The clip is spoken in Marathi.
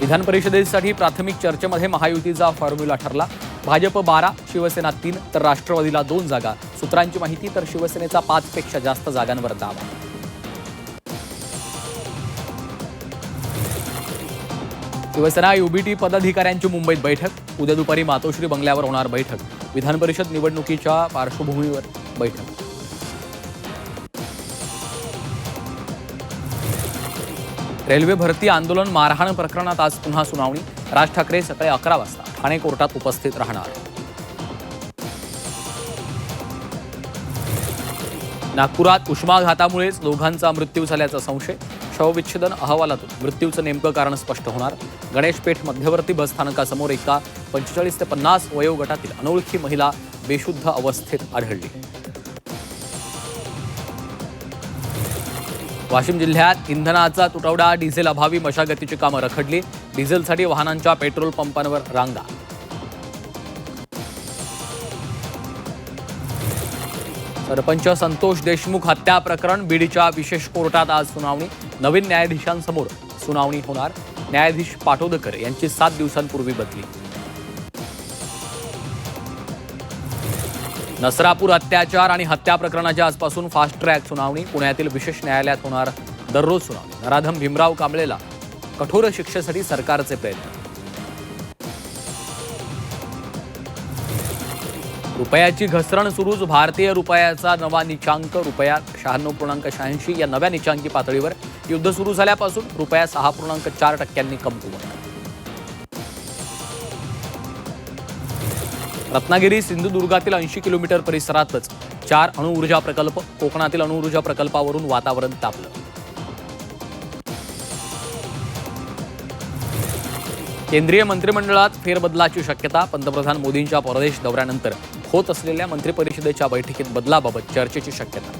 विधान परिषदेसाठी प्राथमिक चर्चेमध्ये महायुतीचा फॉर्म्युला ठरला। भाजप 12, शिवसेना 3 तर राष्ट्रवादीला 2 जागा। सूत्रांची माहिती तर शिवसेनेचा 5 पेक्षा जास्त जागांवर दावा। शिवसेना युबीटी पदाधिकाऱ्यांची मुंबईत बैठक। उद्या दुपारी मातोश्री बंगल्यावर होणार बैठक। विधान परिषद निवडणुकीच्या पार्श्वभूमीवर बैठक। रेल्वे भरती आंदोलन मारहाण प्रकरणात आज पुन्हा सुनावणी। राज ठाकरे सकाळी 11 वाजता ठाणे कोर्टात उपस्थित राहणार। नागपुरात उष्माघातामुळेच दोघांचा मृत्यू झाल्याचा संशय। शवविच्छेदन अहवालातून मृत्यूचं नेमकं कारण स्पष्ट होणार। गणेशपेठ मध्यवर्ती बसस्थानकासमोर एका 45 ते 50 वयोगटातील अनोळखी महिला बेशुद्ध अवस्थेत आढळली। वाशिम जिल्ह्यात इंधनाचा तुटवडा, डिझेल अभावी मशागतीची कामं रखडली। डिझेलसाठी वाहनांच्या पेट्रोल पंपांवर रांगा। सरपंच संतोष देशमुख हत्या प्रकरण बीडच्या विशेष कोर्टात आज सुनावणी। नवीन न्यायाधीशांसमोर सुनावणी होणार। न्यायाधीश पाटोदकर यांची 7 दिवसांपूर्वी बदली। नसरापूर अत्याचार आणि हत्या प्रकरणाच्या आजपासून फास्ट ट्रॅक सुनावणी। पुण्यातील विशेष न्यायालयात होणार दररोज सुनावणी। नराधम भीमराव कांबळेला कठोर शिक्षेसाठी सरकारचे प्रयत्न। रुपयाची घसरण सुरूच। भारतीय रुपयाचा नवा नीचांक रुपया 96.86 या नव्या नीचांकी पातळीवर। युद्ध सुरू झाल्यापासून रुपया 6.4% कमकुवत। रत्नागिरी सिंधुदुर्गातील 80 किलोमीटर परिसरातच 4 अणुऊर्जा प्रकल्प। कोकणातील अणुऊर्जा प्रकल्पावरून वातावरण तापलं। केंद्रीय मंत्रिमंडळात फेरबदलाची शक्यता। पंतप्रधान मोदींच्या परदेश दौऱ्यानंतर होत असलेल्या मंत्रिपरिषदेच्या बैठकीत बदलाबाबत चर्चेची शक्यता।